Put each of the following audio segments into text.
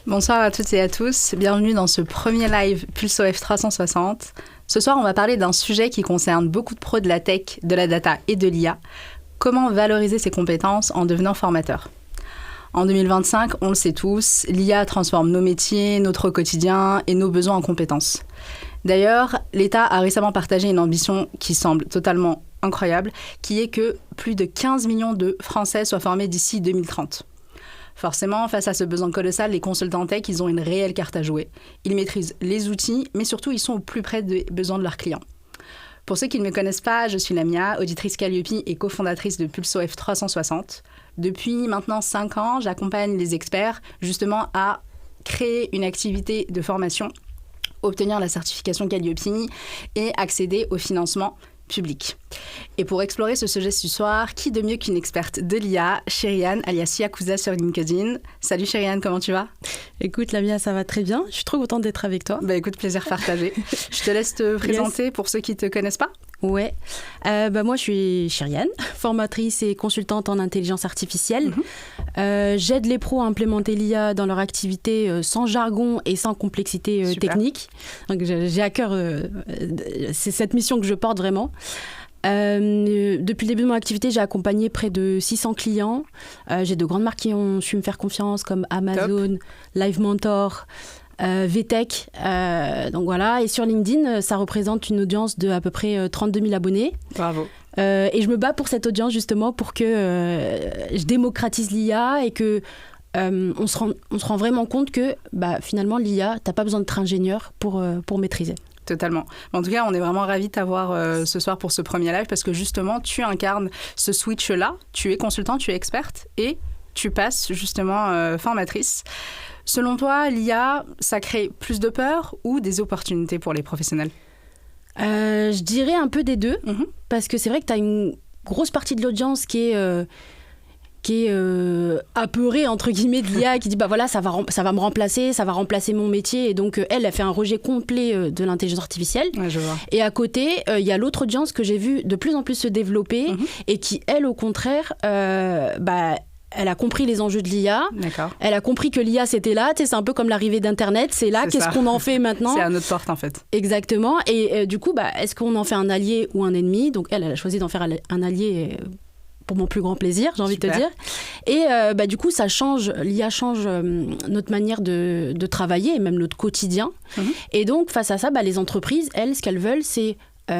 Bonsoir à toutes et à tous, bienvenue dans ce premier live Pulso F360. Ce soir, on va parler d'un sujet qui concerne beaucoup de pros de la tech, de la data et de l'IA. Comment valoriser ses compétences en devenant formateur ? En 2025, on le sait tous, l'IA transforme nos métiers, notre quotidien et nos besoins en compétences. D'ailleurs, l'État a récemment partagé une ambition qui semble totalement incroyable, qui est que plus de 15 millions de Français soient formés d'ici 2030. Forcément, face à ce besoin colossal, les consultants tech, ils ont une réelle carte à jouer. Ils maîtrisent les outils, mais surtout, ils sont au plus près des besoins de leurs clients. Pour ceux qui ne me connaissent pas, je suis Lamia, auditrice Calliope et cofondatrice de Pulso F360. Depuis maintenant 5 ans, j'accompagne les experts justement à créer une activité de formation, obtenir la certification Calliope et accéder au financement public. Et pour explorer ce sujet ce soir, qui de mieux qu'une experte de l'IA, Chériane, alias Yakuza sur LinkedIn. Salut Chériane, comment tu vas ? Écoute Lamia, ça va très bien. Je suis trop contente d'être avec toi. Bah écoute, plaisir partagé. Je te laisse te présenter pour ceux qui ne te connaissent pas. Ouais. Moi, je suis Chériane, formatrice et consultante en intelligence artificielle. J'aide les pros à implémenter l'IA dans leur activité sans jargon et sans complexité technique. Donc, j'ai à cœur, c'est cette mission que je porte vraiment. Depuis le début de mon activité, j'ai accompagné près de 600 clients. J'ai de grandes marques qui ont su me faire confiance, comme Amazon, Live Mentor, VTech. Donc voilà. Et sur LinkedIn, ça représente une audience de à peu près 32 000 abonnés. Bravo. Et je me bats pour cette audience justement pour que je démocratise l'IA et que on se rend vraiment compte que finalement l'IA, t'as pas besoin d'être ingénieur pour maîtriser. Totalement. En tout cas, on est vraiment ravis de t'avoir ce soir pour ce premier live parce que justement, tu incarnes ce switch-là. Tu es consultant, tu es experte et tu passes justement formatrice. Selon toi, l'IA, ça crée plus de peur ou des opportunités pour les professionnels ? Je dirais un peu des deux, parce que c'est vrai que tu as une grosse partie de l'audience qui est apeurée, entre guillemets, de l'IA, qui dit voilà, ça va me remplacer, ça va remplacer mon métier. Et donc, elle fait un rejet complet de l'intelligence artificielle. Ouais, je vois. Et à côté, il y a l'autre audience que j'ai vue de plus en plus se développer et qui, elle, au contraire, elle a compris les enjeux de l'IA. D'accord. Elle a compris que l'IA, c'était là. C'est un peu comme l'arrivée d'Internet. C'est là. Qu'est-ce qu'on en fait maintenant ? C'est à notre porte, en fait. Exactement. Et du coup, est-ce qu'on en fait un allié ou un ennemi ? Donc, elle a choisi d'en faire un allié pour mon plus grand plaisir, j'ai envie de te dire. Et du coup, l'IA change notre manière de travailler et même notre quotidien. Et donc, face à ça, les entreprises, elles, ce qu'elles veulent, c'est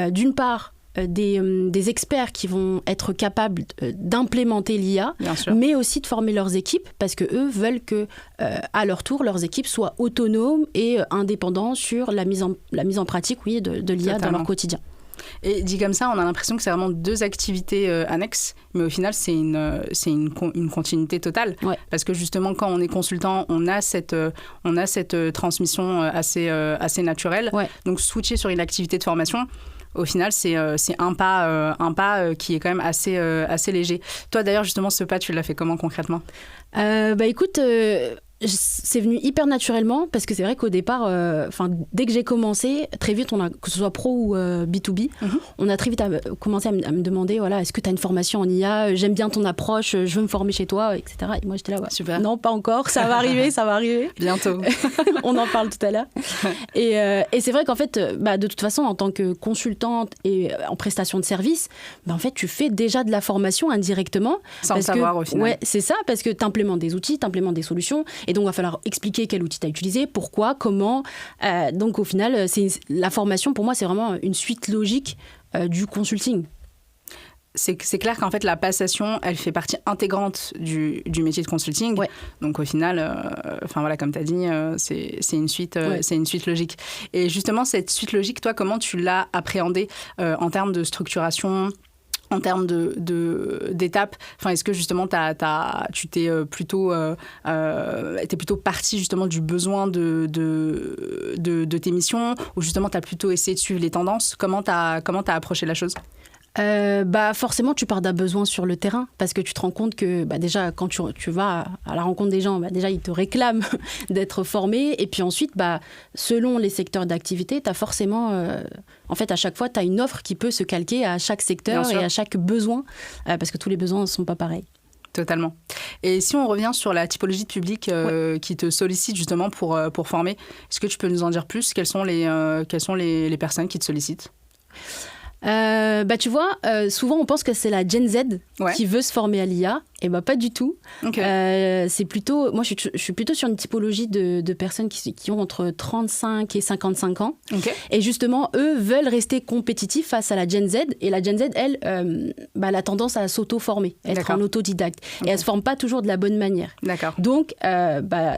d'une part, des experts qui vont être capables d'implémenter l'IA, mais aussi de former leurs équipes, parce qu'eux veulent que, à leur tour, leurs équipes soient autonomes et indépendants sur la mise en pratique de l'IA dans leur quotidien. Et dit comme ça, on a l'impression que c'est vraiment deux activités annexes, mais au final, c'est une continuité totale. Ouais. Parce que justement, quand on est consultant, on a cette transmission assez naturelle. Ouais. Donc, switcher sur une activité de formation, au final, c'est un pas qui est quand même assez léger. Toi, d'ailleurs, justement, ce pas, tu l'as fait comment concrètement ? Écoute, c'est venu hyper naturellement parce que c'est vrai qu'au départ, dès que j'ai commencé, très vite, que ce soit pro ou B2B, on a très vite commencé à me demander, voilà, est-ce que tu as une formation en IA ? J'aime bien ton approche, je veux me former chez toi, etc. Et moi, j'étais là, super. Non, pas encore, ça va arriver. Bientôt. On en parle tout à l'heure. Et c'est vrai qu'en fait, de toute façon, en tant que consultante et en prestation de service, en fait, tu fais déjà de la formation indirectement. Sans le savoir au final. Ouais, c'est ça, parce que tu implémentes des outils, tu implémentes des solutions. Et donc, il va falloir expliquer quel outil tu as utilisé, pourquoi, comment. Donc, au final, la formation, pour moi, c'est vraiment une suite logique du consulting. C'est clair qu'en fait, la passation, elle fait partie intégrante du métier de consulting. Ouais. Donc, au final, comme tu as dit, c'est une suite logique. Et justement, cette suite logique, toi, comment tu l'as appréhendée en termes de structuration ? En termes d'étapes, est-ce que justement tu t'es plutôt partie justement du besoin de tes missions ou justement tu as plutôt essayé de suivre les tendances ? Comment t'as approché la chose ? Forcément, tu pars d'un besoin sur le terrain parce que tu te rends compte que déjà, quand tu vas à la rencontre des gens, déjà, ils te réclament d'être formé. Et puis ensuite, selon les secteurs d'activité, tu as forcément... en fait, à chaque fois, tu as une offre qui peut se calquer à chaque secteur et à chaque besoin parce que tous les besoins ne sont pas pareils. Totalement. Et si on revient sur la typologie de public qui te sollicite justement pour former, est-ce que tu peux nous en dire plus ? Quelles sont les personnes qui te sollicitent ? Tu vois, souvent on pense que c'est la Gen Z qui veut se former à l'IA. Et pas du tout. Okay. C'est plutôt, moi je suis plutôt sur une typologie de personnes qui ont entre 35 et 55 ans. Okay. Et justement, eux veulent rester compétitifs face à la Gen Z. Et la Gen Z, elle, elle a tendance à s'auto-former, être en autodidacte. Okay. Et elle ne se forme pas toujours de la bonne manière. D'accord. Donc,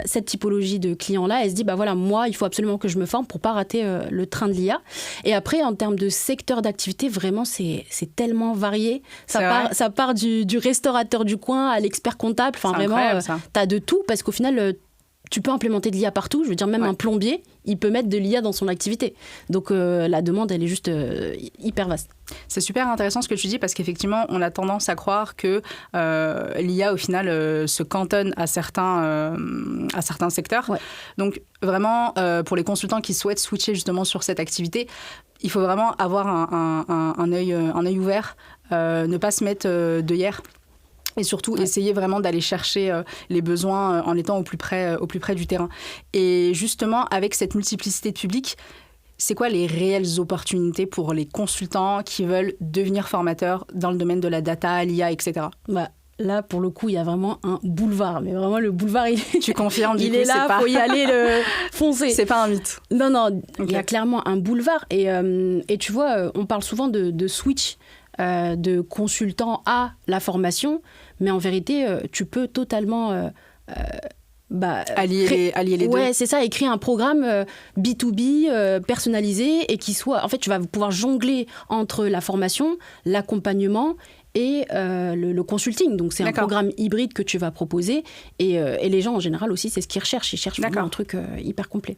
cette typologie de clients-là, elle se dit, moi, il faut absolument que je me forme pour ne pas rater le train de l'IA. Et après, en termes de secteur d'activité, vraiment, c'est tellement varié. Ça part du restaurateur du coin à l'expert comptable, enfin vraiment, t'as de tout, parce qu'au final, tu peux implémenter de l'IA partout. Je veux dire, même un plombier, il peut mettre de l'IA dans son activité. Donc la demande, elle est juste hyper vaste. C'est super intéressant ce que tu dis, parce qu'effectivement, on a tendance à croire que l'IA, au final, se cantonne à certains secteurs. Ouais. Donc vraiment, pour les consultants qui souhaitent switcher justement sur cette activité, il faut vraiment avoir un œil ouvert, ne pas se mettre d'œillères. Et surtout, essayer vraiment d'aller chercher les besoins en étant au plus près du terrain. Et justement, avec cette multiplicité de publics, c'est quoi les réelles opportunités pour les consultants qui veulent devenir formateurs dans le domaine de la data, l'IA, etc. Là, pour le coup, il y a vraiment un boulevard. Mais vraiment, le boulevard, tu confirmes, il est là, il faut y aller foncer. C'est pas un mythe. Non, il y a clairement un boulevard. Et tu vois, on parle souvent de switch de consultant à la formation. Mais en vérité, tu peux totalement allier les deux. Ouais, c'est ça, et créer un programme B2B personnalisé et qui soit... En fait, tu vas pouvoir jongler entre la formation, l'accompagnement et le consulting. Donc, c'est un programme hybride que tu vas proposer. Et les gens, en général, aussi, c'est ce qu'ils recherchent. Ils cherchent vraiment un truc hyper complet.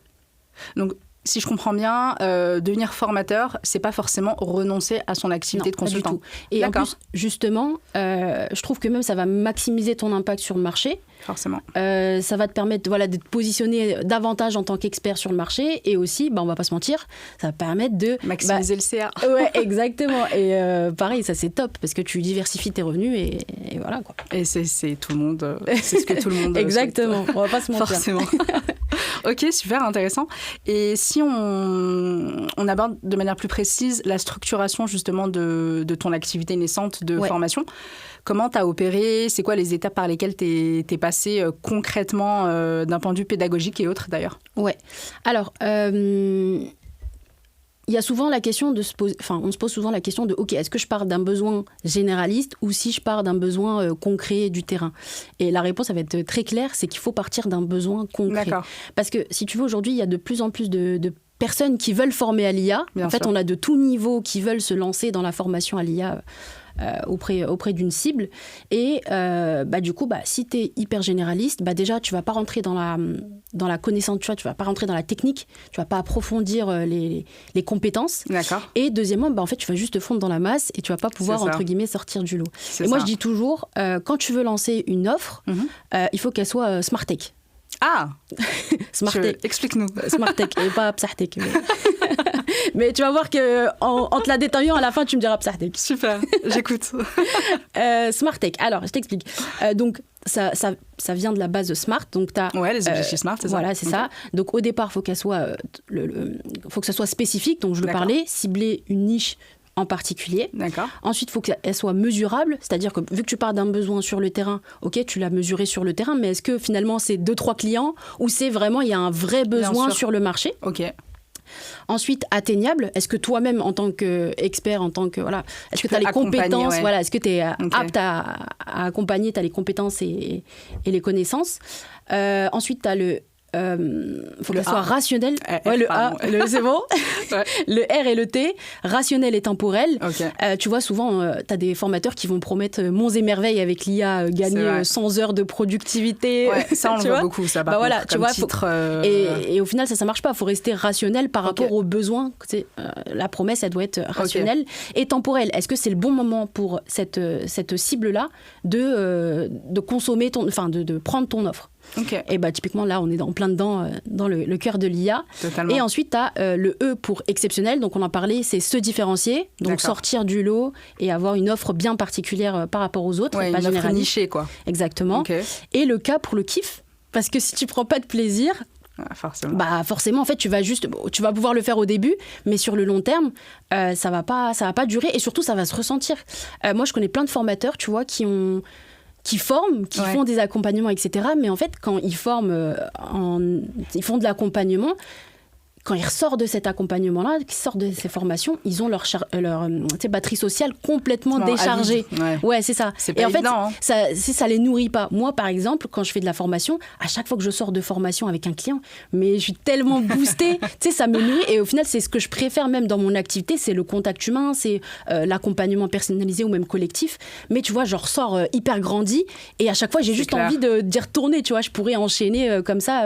Donc, si je comprends bien, devenir formateur, c'est pas forcément renoncer à son activité de consultant. Pas du tout. Et en plus, justement, je trouve que même ça va maximiser ton impact sur le marché. Forcément. Ça va te permettre d'être positionné davantage en tant qu'expert sur le marché. Et aussi, on va pas se mentir, ça va permettre de... maximiser le CA. Ouais, exactement. Et pareil, ça c'est top, parce que tu diversifies tes revenus et voilà, quoi. Et c'est tout le monde... c'est ce que tout le monde... Exactement, on va pas se mentir. Forcément. Ok, super intéressant. Et si on aborde de manière plus précise la structuration justement de ton activité naissante de formation, comment tu as opéré ? C'est quoi les étapes par lesquelles tu es passé concrètement d'un point de vue pédagogique et autres d'ailleurs ? Ouais. Alors, il y a souvent la question de se poser... Enfin, on se pose souvent la question de OK, est-ce que je pars d'un besoin généraliste ou si je pars d'un besoin concret du terrain ? Et la réponse, ça va être très claire, c'est qu'il faut partir d'un besoin concret. D'accord. Parce que si tu veux, aujourd'hui, il y a de plus en plus de personnes qui veulent former à l'IA. En fait, on a de tout niveau qui veulent se lancer dans la formation à l'IA auprès d'une cible. Et du coup, si tu es hyper généraliste, déjà, tu ne vas pas rentrer dans la connaissance, tu vas pas rentrer dans la technique, tu ne vas pas approfondir les compétences. D'accord. Et deuxièmement, en fait, tu vas juste te fondre dans la masse et tu ne vas pas pouvoir, entre guillemets, sortir du lot. Moi, je dis toujours, quand tu veux lancer une offre, il faut qu'elle soit Smart Tech. Ah, Smart Tech. Explique-nous. Smart Tech et pas Psah Tech. Mais tu vas voir qu'en te la détaillant, à la fin, tu me diras Psah Tech. Super, j'écoute. Smart Tech. Alors, je t'explique. Donc, ça vient de la base de Smart. Donc, les objectifs Smart, c'est ça. Voilà, c'est ça. Donc, au départ, il faut qu'elle soit, faut que ça soit spécifique. Donc, je le parlais, cibler une niche en particulier. D'accord. Ensuite, il faut qu'elle soit mesurable, c'est-à-dire que vu que tu pars d'un besoin sur le terrain, ok, tu l'as mesuré sur le terrain, mais est-ce que finalement c'est 2-3 clients ou c'est vraiment il y a un vrai besoin sur le marché ? Ok. Ensuite, atteignable. Est-ce que toi-même, en tant qu'expert, est-ce que tu as les compétences, est-ce que tu es apte à accompagner, tu as les compétences et les connaissances. Ensuite, tu as le faut qu'elle soit rationnelle. Le A, c'est bon. Ouais. Le R et le T, rationnel et temporel. Okay. Tu vois, souvent, tu as des formateurs qui vont promettre monts et merveilles avec l'IA, gagner 100 heures de productivité. Ouais, ça, on le voit beaucoup, ça. Voilà, tu vois, et au final, ça marche pas. Il faut rester rationnel par rapport aux besoins. La promesse, elle doit être rationnelle et temporelle. Est-ce que c'est le bon moment pour cette cible-là de consommer de prendre ton offre ? Okay. Et typiquement, là, on est en plein dedans, dans le cœur de l'IA. Totalement. Et ensuite, tu as le E pour exceptionnel. Donc, on en parlait, c'est se différencier. Donc, sortir du lot et avoir une offre bien particulière par rapport aux autres. Ouais, pas une offre nichée, quoi. Exactement. Okay. Et le K pour le kiff. Parce que si tu prends pas de plaisir... forcément, en fait, tu vas pouvoir le faire au début, mais sur le long terme, ça va pas durer et surtout, ça va se ressentir. Moi, je connais plein de formateurs, tu vois, qui forment, qui font des accompagnements, etc. Mais en fait, quand ils forment, ils font de l'accompagnement, quand ils ressortent de cet accomplement-là, qu'ils sortent de ces formations, ils ont leur batterie sociale complètement déchargée. Ouais, c'est ça. C'est pas évident, ça les nourrit pas. Moi, par exemple, quand je fais de la formation, à chaque fois que je sors de formation avec un client, mais je suis tellement boostée, ça me nourrit. Et au final, c'est ce que je préfère même dans mon activité, c'est le contact humain, c'est l'accompagnement personnalisé ou même collectif. Mais tu vois, je ressors hyper grandi et à chaque fois, j'ai juste envie d'y retourner. Tu vois, je pourrais enchaîner comme ça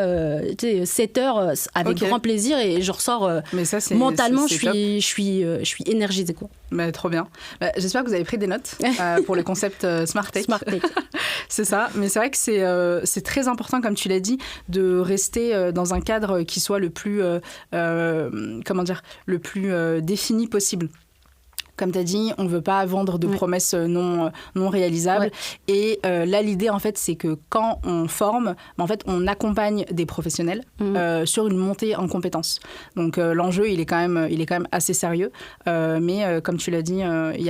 7 heures avec grand plaisir et je ressors mais ça, mentalement, je suis énergisée, quoi. Mais trop bien. J'espère que vous avez pris des notes pour le concept Smart Tech. Smart Tech. C'est ça. Mais c'est vrai que c'est très important, comme tu l'as dit, de rester dans un cadre qui soit le plus, le plus défini possible. Comme tu as dit, on ne veut pas vendre de promesses non réalisables. Ouais. Et là, l'idée, en fait, c'est que quand on forme, en fait, on accompagne des professionnels sur une montée en compétences. Donc, l'enjeu, il est quand même assez sérieux. Mais comme tu l'as dit, il y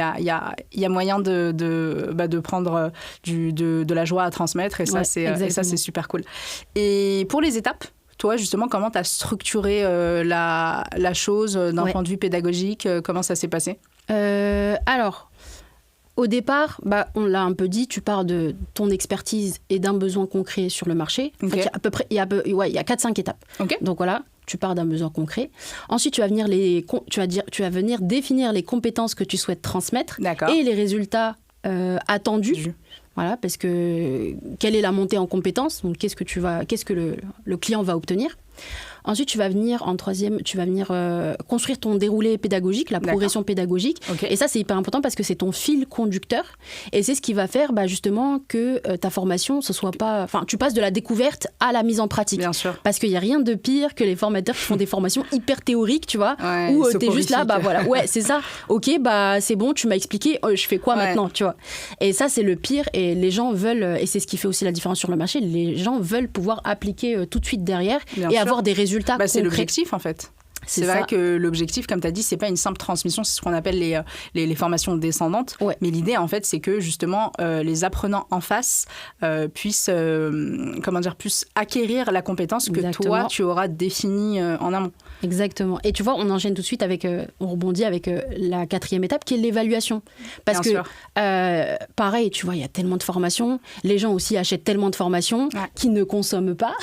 a moyen de prendre de la joie à transmettre. Et ça, c'est super cool. Et pour les étapes, toi, justement, comment tu as structuré la chose d'un point de vue pédagogique? Comment ça s'est passé? Alors, au départ, on l'a un peu dit, tu pars de ton expertise et d'un besoin concret sur le marché. Okay. En fait, il y a 4-5 étapes. Okay. Donc voilà, tu pars d'un besoin concret. Ensuite, tu vas venir définir les compétences que tu souhaites transmettre et les résultats attendus. Voilà, parce que quelle est la montée en compétences? Donc, qu'est-ce que le client va obtenir? Ensuite, tu vas venir construire ton déroulé pédagogique, la progression pédagogique. Okay. Et ça, c'est hyper important parce que c'est ton fil conducteur. Et c'est ce qui va faire justement que ta formation, ce soit pas... Enfin, tu passes de la découverte à la mise en pratique. Bien sûr. Parce qu'il n'y a rien de pire que les formateurs qui font des formations hyper théoriques, tu vois, où tu es juste là, voilà, ouais, c'est ça. Ok, c'est bon, tu m'as expliqué, je fais quoi maintenant, tu vois. Et ça, c'est le pire. Et les gens veulent, et c'est ce qui fait aussi la différence sur le marché, les gens veulent pouvoir appliquer tout de suite derrière avoir des résultats concrets. C'est l'objectif, en fait. C'est vrai que l'objectif, comme tu as dit, c'est pas une simple transmission, c'est ce qu'on appelle les formations descendantes. Ouais. Mais l'idée, en fait, c'est que justement, les apprenants en face puissent acquérir la compétence que toi, tu auras définie en amont. Exactement. Et tu vois, on enchaîne tout de suite on rebondit avec la 4e étape qui est l'évaluation. Parce que, pareil, tu vois, il y a tellement de formations. Les gens aussi achètent tellement de formations qui ne consomment pas.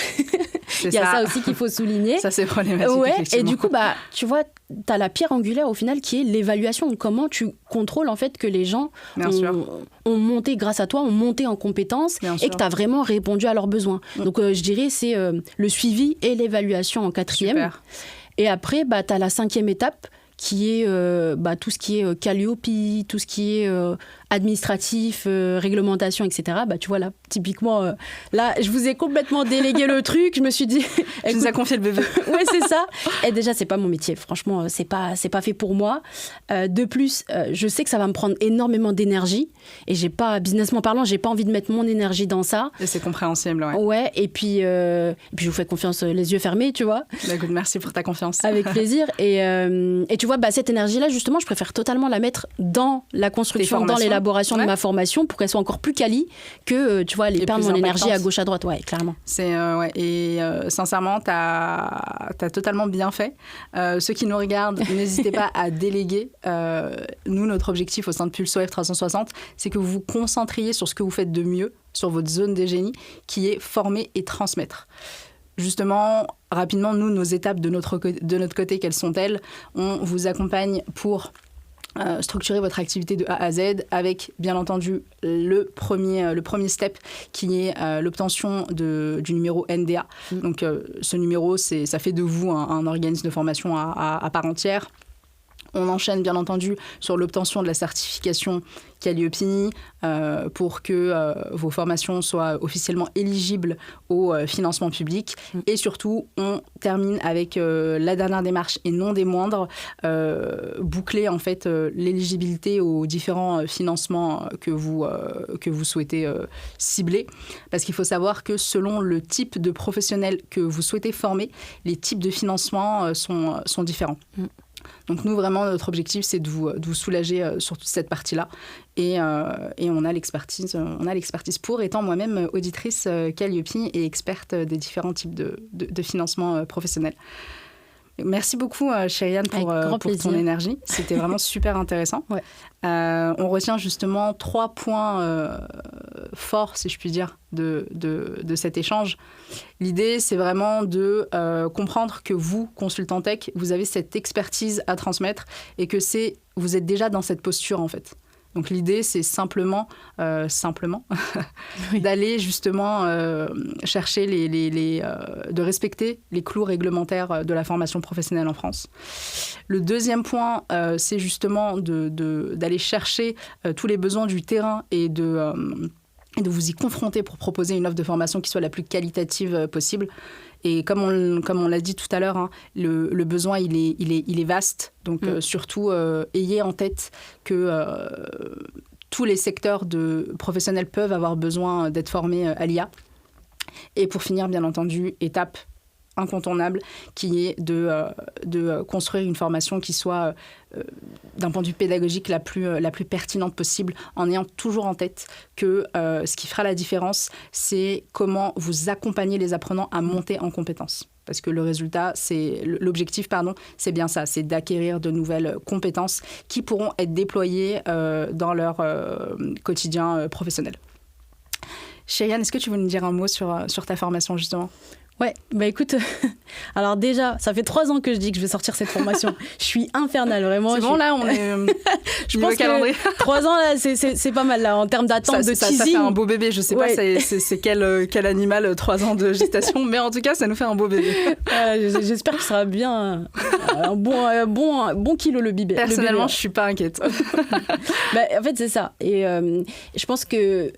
Il y a ça aussi qu'il faut souligner. Ça, c'est problématique, effectivement. Et du coup, tu vois, tu as la pierre angulaire au final qui est l'évaluation. Comment tu contrôles en fait que les gens ont monté grâce à toi, ont monté en compétences et que tu as vraiment répondu à leurs besoins. Donc, je dirais, c'est le suivi et l'évaluation en 4e. Super. Et après, tu as la 5e étape qui est tout ce qui est Calliope, tout ce qui est administratif, réglementation, etc. Tu vois, là, typiquement, là, je vous ai complètement délégué le truc. Je me suis dit... Tu nous as confié le bébé. Ouais, c'est ça. Et déjà, c'est pas mon métier. Franchement, c'est pas fait pour moi. De plus, je sais que ça va me prendre énormément d'énergie. Et businessment parlant, j'ai pas envie de mettre mon énergie dans ça. Et c'est compréhensible, ouais. Ouais, et puis je vous fais confiance les yeux fermés, tu vois. Écoute, merci pour ta confiance. Avec plaisir. Et tu vois, cette énergie-là, justement, je préfère totalement la mettre dans la construction, dans l'élaboration de ma formation pour qu'elle soit encore plus quali que, tu vois, aller perdre mon énergie à gauche, à droite. Ouais, clairement. Et sincèrement, t'as totalement bien fait. Ceux qui nous regardent, n'hésitez pas à déléguer. Nous, notre objectif au sein de Pulso F360, c'est que vous vous concentriez sur ce que vous faites de mieux, sur votre zone de génie, qui est former et transmettre. Justement, rapidement, nous, nos étapes de notre côté, quelles sont-elles? On vous accompagne pour structurer votre activité de A à Z avec, bien entendu, le premier step qui est l'obtention du numéro NDA. Donc, ce numéro, ça fait de vous un organisme de formation à part entière. On enchaîne bien entendu sur l'obtention de la certification Calliope pour que vos formations soient officiellement éligibles au financement public. Et surtout, on termine avec la dernière démarche et non des moindres, boucler en fait l'éligibilité aux différents financements que vous souhaitez cibler. Parce qu'il faut savoir que selon le type de professionnel que vous souhaitez former, les types de financement sont différents. Donc nous, vraiment, notre objectif, c'est de vous soulager sur toute cette partie-là. Et on a l'expertise pour, étant moi-même auditrice Calliope et experte des différents types de financement professionnel. Merci beaucoup, Chériane, pour ton énergie. C'était vraiment super intéressant. Ouais. On retient justement 3 points forts, si je puis dire, de cet échange. L'idée, c'est vraiment de comprendre que vous, consultant tech, vous avez cette expertise à transmettre et que vous êtes déjà dans cette posture, en fait. Donc l'idée, c'est simplement oui. d'aller justement chercher de respecter les clous réglementaires de la formation professionnelle en France. Le deuxième point, c'est justement d'aller chercher tous les besoins du terrain et de vous y confronter pour proposer une offre de formation qui soit la plus qualitative possible. Et comme on l'a dit tout à l'heure, hein, le besoin, il est vaste. Donc, surtout, ayez en tête que tous les secteurs professionnels peuvent avoir besoin d'être formés à l'IA. Et pour finir, bien entendu, étape incontournable, qui est de construire une formation qui soit, d'un point de vue pédagogique, la plus pertinente possible, en ayant toujours en tête que ce qui fera la différence, c'est comment vous accompagnez les apprenants à monter en compétences. Parce que l'objectif, c'est bien ça, c'est d'acquérir de nouvelles compétences qui pourront être déployées dans leur quotidien professionnel. Chériane, est-ce que tu veux nous dire un mot sur ta formation, justement ? Ouais, bah écoute, alors déjà, ça fait 3 ans que je dis que je vais sortir cette formation. Je suis infernale, vraiment. C'est bon, là, on est je pense que 3 ans, là, c'est pas mal, là, en termes d'attente, de teasing. Ça fait un beau bébé, je sais pas c'est quel animal, 3 ans de gestation, mais en tout cas, ça nous fait un beau bébé. J'espère qu'il sera bien un bon kilo, le bébé. Personnellement, je suis pas inquiète. En fait, c'est ça. Et je pense que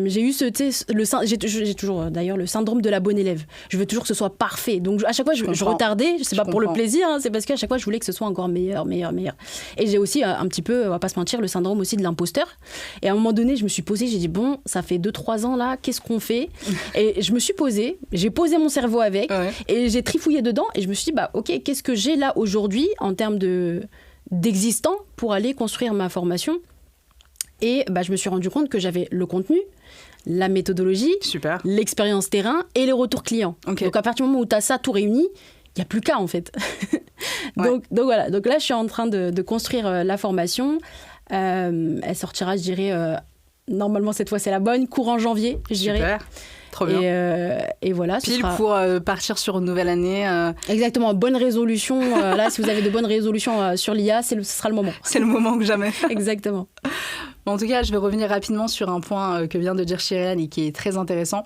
j'ai eu j'ai toujours d'ailleurs le syndrome de la bonne élève. Je veux toujours que ce soit parfait. Donc à chaque fois je retardais, c'est pas pour le plaisir, hein, c'est parce qu'à chaque fois je voulais que ce soit encore meilleur. Et j'ai aussi un petit peu, on va pas se mentir, le syndrome aussi de l'imposteur. Et à un moment donné, je me suis posée, j'ai dit bon, ça fait 2-3 ans là, qu'est-ce qu'on fait ? Et je me suis posée, j'ai posé mon cerveau avec et j'ai trifouillé dedans et je me suis dit OK, qu'est-ce que j'ai là aujourd'hui en termes d'existant pour aller construire ma formation ? Et je me suis rendu compte que j'avais le contenu, la méthodologie, l'expérience terrain et les retours clients. Okay. Donc à partir du moment où tu as ça tout réuni, il n'y a plus qu'à en fait. Donc voilà, donc là je suis en train de construire la formation. Elle sortira, je dirais, normalement cette fois c'est la bonne, courant janvier, je dirais. Super. Trop bien. Et voilà. Pile pour partir sur une nouvelle année. Exactement, bonne résolution. Là, si vous avez de bonnes résolutions sur l'IA, ce sera le moment. C'est le moment que jamais. Exactement. En tout cas, je vais revenir rapidement sur un point que vient de dire Chériane et qui est très intéressant.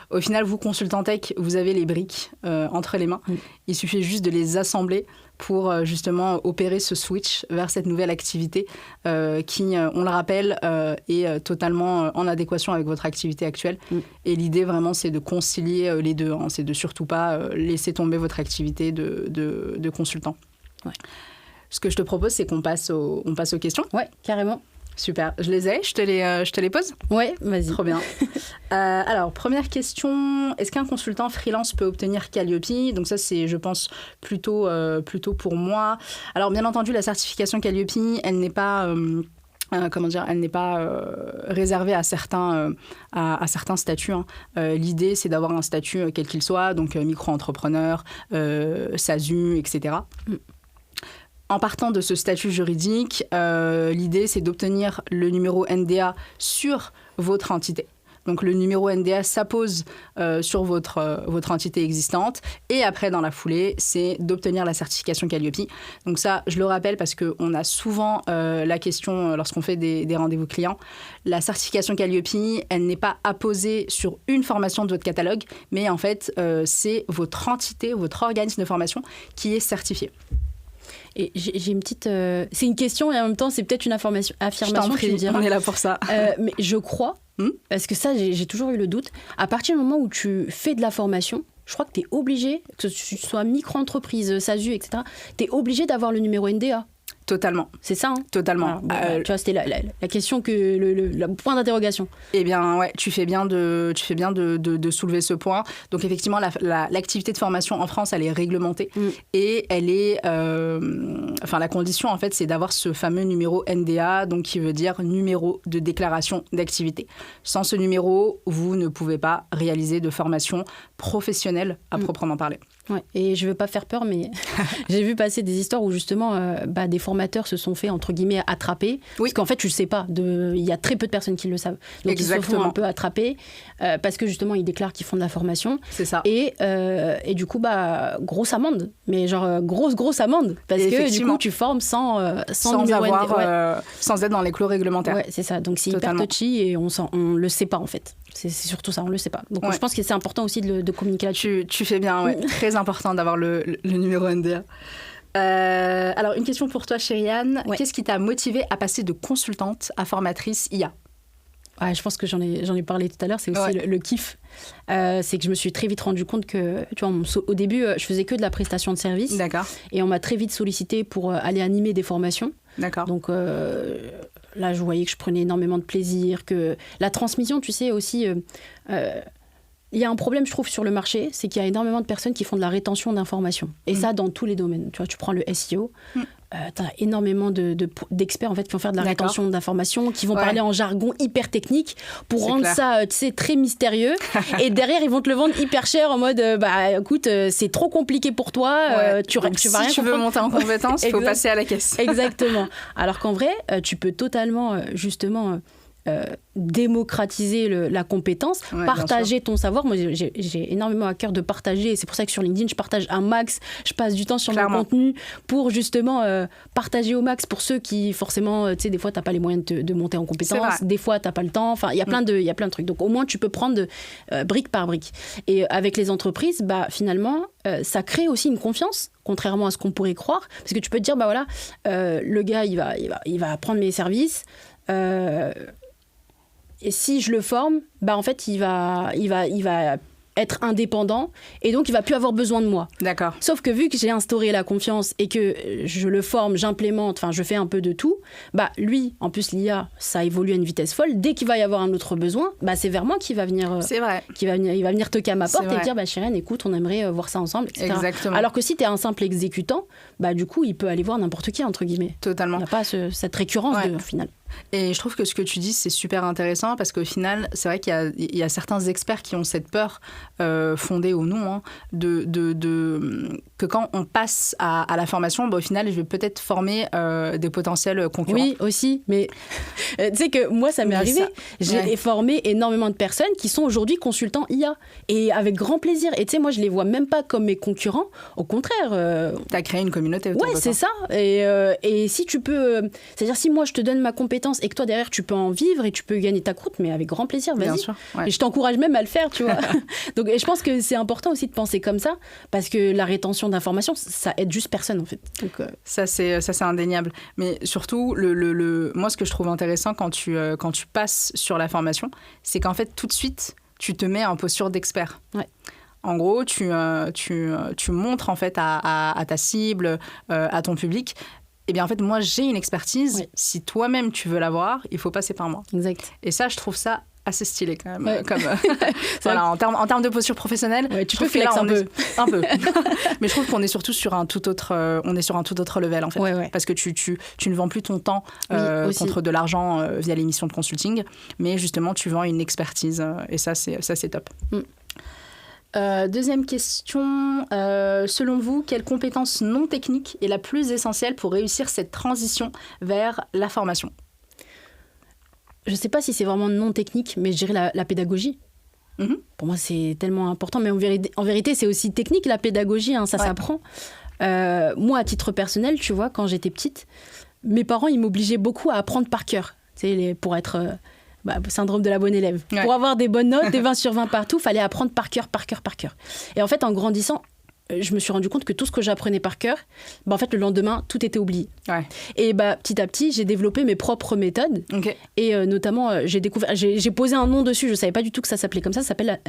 Au final, vous, consultant tech, vous avez les briques entre les mains. Il suffit juste de les assembler pour justement opérer ce switch vers cette nouvelle activité qui, on le rappelle, est totalement en adéquation avec votre activité actuelle. Et l'idée, vraiment, c'est de concilier les deux. Hein. C'est de surtout pas laisser tomber votre activité de consultant. Ouais. Ce que je te propose, c'est qu'on passe aux questions. Ouais, carrément. Super. Je les ai, je te les pose ? Ouais, vas-y. Trop bien. Alors, première question, est-ce qu'un consultant freelance peut obtenir Calliope ? Donc ça, c'est, je pense, plutôt pour moi. Alors, bien entendu, la certification Calliope, elle n'est pas... elle n'est pas réservée à certains statuts. Hein. L'idée, c'est d'avoir un statut quel qu'il soit, donc micro-entrepreneur, SASU, etc. En partant de ce statut juridique, l'idée, c'est d'obtenir le numéro NDA sur votre entité. Donc, le numéro NDA s'appose sur votre entité existante. Et après, dans la foulée, c'est d'obtenir la certification Calliope. Donc ça, je le rappelle parce qu'on a souvent la question, lorsqu'on fait des rendez-vous clients, la certification Calliope, elle n'est pas apposée sur une formation de votre catalogue, mais en fait, c'est votre entité, votre organisme de formation qui est certifié. Et j'ai une petite... c'est une question et en même temps, c'est peut-être une affirmation. Je t'en prie, on est là pour ça. Mais je crois, parce que ça, j'ai toujours eu le doute, à partir du moment où tu fais de la formation, je crois que tu es obligé, que ce soit micro-entreprise, SASU, etc., tu es obligé d'avoir le numéro NDA. Totalement. C'est ça, hein? Totalement. Tu vois, c'était la question, le point d'interrogation. Eh bien, ouais, tu fais bien de soulever ce point. Donc, effectivement, l'activité de formation en France, elle est réglementée. Et elle est... la condition, en fait, c'est d'avoir ce fameux numéro NDA, donc qui veut dire numéro de déclaration d'activité. Sans ce numéro, vous ne pouvez pas réaliser de formation professionnelle à proprement parler. Ouais. Et je ne veux pas faire peur, mais j'ai vu passer des histoires où justement des formateurs se sont fait, entre guillemets, attraper. Oui. Parce qu'en fait, tu ne le sais pas. Il y a très peu de personnes qui le savent. Donc, Exactement. Ils se font un peu attraper parce que justement, ils déclarent qu'ils font de la formation. C'est ça. Et du coup, grosse amende. Mais genre, grosse amende. Parce que du coup, tu formes sans numéro sans être dans les clos réglementaires. Ouais, c'est ça. Donc, c'est hyper touchy et on ne le sait pas, en fait. C'est surtout ça, on ne le sait pas. Donc, je pense que c'est important aussi de communiquer là-dessus. Tu fais bien, ouais. Très important d'avoir le numéro NDA. Alors, une question pour toi, Chériane. Ouais. Qu'est-ce qui t'a motivée à passer de consultante à formatrice IA ? Je pense que j'en ai parlé tout à l'heure, c'est aussi le kiff. C'est que je me suis très vite rendu compte que, tu vois, au début, je faisais que de la prestation de service. D'accord. Et on m'a très vite sollicité pour aller animer des formations. D'accord. Donc là, je voyais que je prenais énormément de plaisir, que la transmission, tu sais, aussi... il y a un problème, je trouve, sur le marché, c'est qu'il y a énormément de personnes qui font de la rétention d'informations. Et ça, dans tous les domaines. Tu vois, tu prends le SEO, tu as énormément d'experts en fait, qui vont faire de la rétention d'informations, qui vont parler en jargon hyper technique pour rendre ça, tu sais, très mystérieux. Et derrière, ils vont te le vendre hyper cher en mode, écoute, c'est trop compliqué pour toi. Tu vas rien comprendre. Si tu veux monter en compétence, il faut passer à la caisse. Exactement. Alors qu'en vrai, tu peux totalement, justement... démocratiser la compétence, partager ton savoir. Moi, j'ai énormément à cœur de partager, et c'est pour ça que sur LinkedIn, je partage un max, je passe du temps sur mon contenu pour justement partager au max pour ceux qui, forcément, tu sais, des fois, tu n'as pas les moyens de monter en compétence, des fois, tu n'as pas le temps, enfin, il y a plein de trucs. Donc, au moins, tu peux prendre brique par brique. Et avec les entreprises, finalement, ça crée aussi une confiance, contrairement à ce qu'on pourrait croire, parce que tu peux te dire, le gars, il va prendre mes services, et si je le forme, en fait, il va être indépendant et donc il va plus avoir besoin de moi. D'accord. Sauf que vu que j'ai instauré la confiance et que je le forme, j'implémente, enfin je fais un peu de tout, lui, en plus l'IA, ça évolue à une vitesse folle. Dès qu'il va y avoir un autre besoin, c'est vers moi qu'il va venir. C'est vrai. Il va venir toquer à ma porte et dire Chériane, écoute, on aimerait voir ça ensemble, etc. Exactement. Alors que si tu es un simple exécutant, du coup, il peut aller voir n'importe qui, entre guillemets. Totalement. Il n'y a pas cette récurrence au final. Et je trouve que ce que tu dis, c'est super intéressant parce qu'au final, c'est vrai qu'il y a certains experts qui ont cette peur, fondée ou non, que quand on passe à la formation, au final, je vais peut-être former des potentiels concurrents. Oui, aussi. Mais tu sais que moi, ça m'est arrivé. J'ai formé énormément de personnes qui sont aujourd'hui consultants IA. Et avec grand plaisir. Et tu sais, moi, je les vois même pas comme mes concurrents. Au contraire. Tu as créé une communauté autour de toi. C'est ça. Et si tu peux... c'est-à-dire, si moi, je te donne ma compétence et que toi derrière tu peux en vivre et tu peux gagner ta croûte, mais avec grand plaisir, vas-y. Bien sûr, et je t'encourage même à le faire, tu vois. Donc et je pense que c'est important aussi de penser comme ça parce que la rétention d'informations, ça aide juste personne en fait. Donc, ça c'est indéniable. Mais surtout moi ce que je trouve intéressant quand tu passes sur la formation, c'est qu'en fait tout de suite tu te mets en posture d'expert. Ouais. En gros, tu montres en fait à ta cible, à ton public. Eh bien, en fait, moi, j'ai une expertise. Oui. Si toi-même, tu veux l'avoir, il faut passer par moi. Exact. Et ça, je trouve ça assez stylé quand même. Voilà, en termes de posture professionnelle, tu peux flex un peu. Mais je trouve qu'on est surtout sur un tout autre level en fait. Ouais. Parce que tu ne vends plus ton temps contre de l'argent via les missions de consulting, mais justement, tu vends une expertise. Et ça, c'est top. Deuxième question, selon vous, quelle compétence non technique est la plus essentielle pour réussir cette transition vers la formation ? Je ne sais pas si c'est vraiment non technique, mais je dirais la pédagogie. Mm-hmm. Pour moi, c'est tellement important, mais en vérité, c'est aussi technique la pédagogie, ça s'apprend. Moi, à titre personnel, tu vois, quand j'étais petite, mes parents, ils m'obligeaient beaucoup à apprendre par cœur, pour être... syndrome de la bonne élève. Ouais. Pour avoir des bonnes notes, des 20 sur 20 partout, il fallait apprendre par cœur. Et en fait, en grandissant, je me suis rendu compte que tout ce que j'apprenais par cœur, en fait, le lendemain, tout était oublié. Ouais. Et petit à petit, j'ai développé mes propres méthodes. Okay. Et notamment, j'ai posé un nom dessus. Je ne savais pas du tout que ça s'appelait comme ça. Ça s'appelle...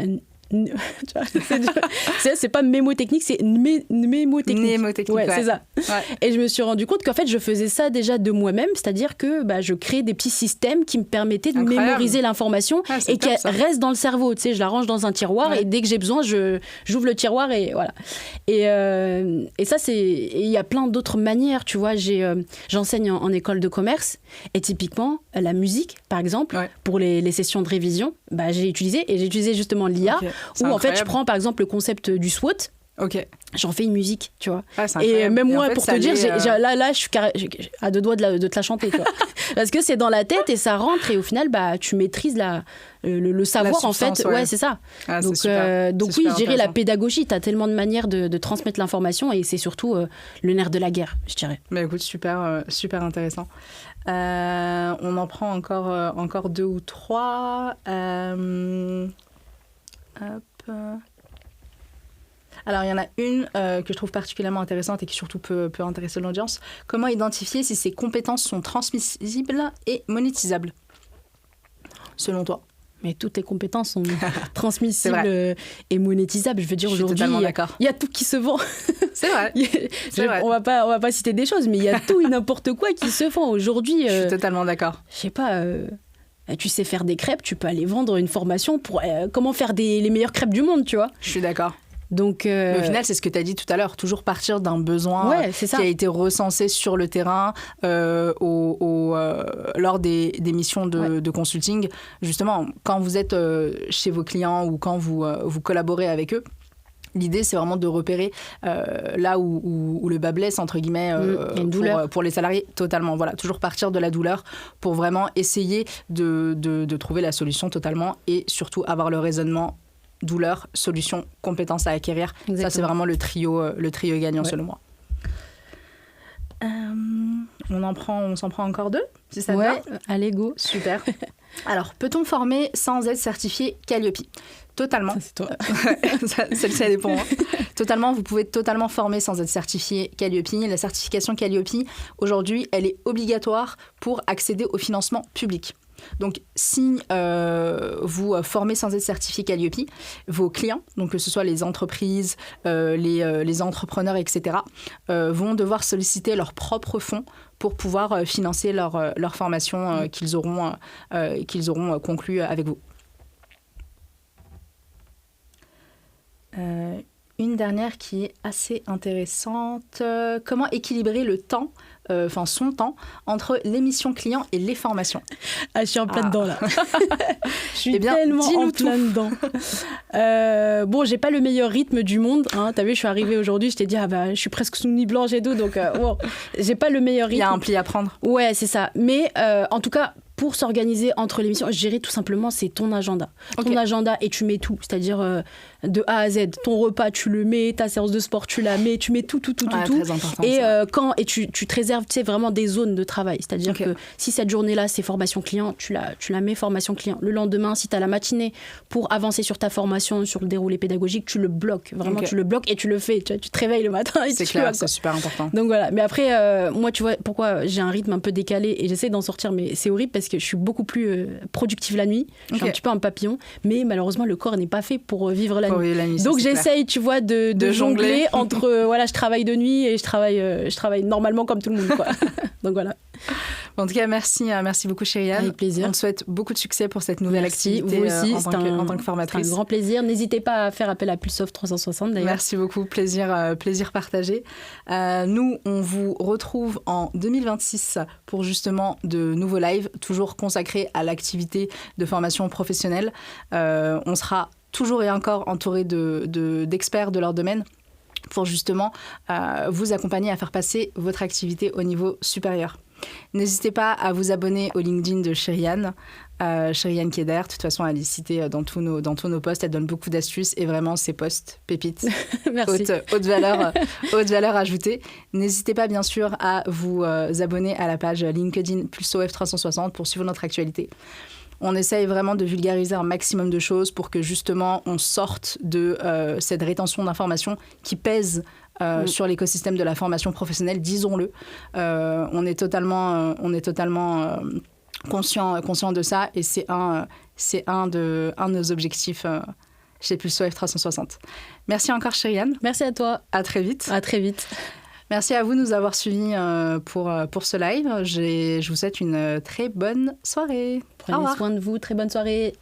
c'est pas mémotechnique, c'est mnémotechnique. Mnémotechnique, ouais, c'est ça. Ouais. Et je me suis rendu compte qu'en fait, je faisais ça déjà de moi-même, c'est-à-dire que je créais des petits systèmes qui me permettaient de mémoriser l'information et qu'elle reste dans le cerveau. Tu sais, je la range dans un tiroir et dès que j'ai besoin, j'ouvre le tiroir et voilà. Et ça, il y a plein d'autres manières, tu vois. J'enseigne en école de commerce et typiquement, la musique, par exemple, pour les sessions de révision, j'ai utilisé justement l'IA. Okay. Où en fait je prends par exemple le concept du SWOT, j'en fais une musique, tu vois. Et même moi, pour te dire, là je suis à deux doigts de te la chanter, tu vois. Parce que c'est dans la tête et ça rentre et au final tu maîtrises le savoir en fait. Ouais, c'est ça. Donc oui, je dirais la pédagogie, tu as tellement de manières de transmettre l'information et c'est surtout le nerf de la guerre, je dirais. Mais écoute, super intéressant. On en prend encore 2 ou 3. Alors, il y en a une que je trouve particulièrement intéressante et qui surtout peut intéresser l'audience. Comment identifier si ces compétences sont transmissibles et monétisables, selon toi? Mais toutes tes compétences sont transmissibles et monétisables. Je veux dire, aujourd'hui, il y a tout qui se vend. C'est vrai. On va pas citer des choses, mais il y a tout et n'importe quoi qui se vend aujourd'hui. Je suis totalement d'accord. Je sais pas... tu sais faire des crêpes, tu peux aller vendre une formation pour comment faire les meilleures crêpes du monde, tu vois. Je suis d'accord. Donc, mais au final, c'est ce que tu as dit tout à l'heure, toujours partir d'un besoin qui a été recensé sur le terrain lors des missions de consulting. Justement, quand vous êtes chez vos clients ou quand vous collaborez avec eux, l'idée, c'est vraiment de repérer là où le bas blesse, entre guillemets, pour les salariés. Totalement, voilà. Toujours partir de la douleur pour vraiment essayer de trouver la solution totalement et surtout avoir le raisonnement douleur, solution, compétence à acquérir. Exactement. Ça, c'est vraiment le trio gagnant, selon moi. On s'en prend encore 2, si ça te va. Allez, go. Super. Alors, peut-on former sans être certifié Calliope? Totalement. Ça, c'est toi. Celle-ci, elle dépend. Totalement, vous pouvez totalement former sans être certifié Calliope. La certification Calliope, aujourd'hui, elle est obligatoire pour accéder au financement public. Donc, si vous formez sans être certifié Calliope, vos clients, donc que ce soit les entreprises, les entrepreneurs, etc., vont devoir solliciter leurs propres fonds pour pouvoir financer leur formation qu'ils auront conclue avec vous. Une dernière qui est assez intéressante. Comment équilibrer le temps, son temps, entre les missions clients et les formations? Je suis en plein dedans, là. Je suis tellement en plein dedans. J'ai pas le meilleur rythme du monde. Hein. T'as vu, je suis arrivée aujourd'hui, je t'ai dit, je suis presque sous nuit blanche et tout, donc j'ai pas le meilleur rythme. Il y a un pli à prendre. Ouais, c'est ça. Mais en tout cas, pour s'organiser entre les missions, je dirais tout simplement, c'est ton agenda. Ton agenda et tu mets tout, c'est-à-dire de A à Z. Ton repas, tu le mets, ta séance de sport, tu la mets, tu mets tout. Très important, et tu te réserves vraiment des zones de travail. C'est-à-dire que si cette journée-là, c'est formation client, tu la mets formation client. Le lendemain, si tu as la matinée pour avancer sur ta formation, sur le déroulé pédagogique, tu le bloques. Vraiment, tu le bloques et tu le fais. Tu te réveilles le matin et c'est clair, c'est super important. Donc voilà. Mais après, moi, tu vois, pourquoi j'ai un rythme un peu décalé et j'essaie d'en sortir, mais c'est horrible parce que je suis beaucoup plus productive la nuit. Je suis un petit peu un papillon, mais malheureusement, le corps n'est pas fait pour vivre la nuit. Donc j'essaye, tu vois, de jongler entre je travaille de nuit et je travaille normalement comme tout le monde, quoi. Donc voilà. En tout cas, merci beaucoup Chériane. Avec plaisir. On te souhaite beaucoup de succès pour cette nouvelle activité. Vous aussi, en tant que formatrice. C'est un grand plaisir. N'hésitez pas à faire appel à Pulsoft 360 d'ailleurs. Merci beaucoup, plaisir partagé. Nous, on vous retrouve en 2026 pour justement de nouveaux lives, toujours consacrés à l'activité de formation professionnelle. On sera toujours et encore entouré d'experts de leur domaine pour justement vous accompagner à faire passer votre activité au niveau supérieur. N'hésitez pas à vous abonner au LinkedIn de Chériane, Chériane qui est derrière. De toute façon, elle est citée dans tous nos posts. Elle donne beaucoup d'astuces et vraiment, ses posts, pépites, haute valeur ajoutée. N'hésitez pas, bien sûr, à vous abonner à la page LinkedIn PulsoF 360 pour suivre notre actualité. On essaye vraiment de vulgariser un maximum de choses pour que justement on sorte de cette rétention d'informations qui pèse sur l'écosystème de la formation professionnelle, disons-le. On est totalement conscient de ça et c'est un de nos objectifs chez Pulso F360. Merci encore Chériane. Merci à toi. À très vite. À très vite. Merci à vous de nous avoir suivis pour ce live. Je vous souhaite une très bonne soirée. Prenez soin de vous. Très bonne soirée.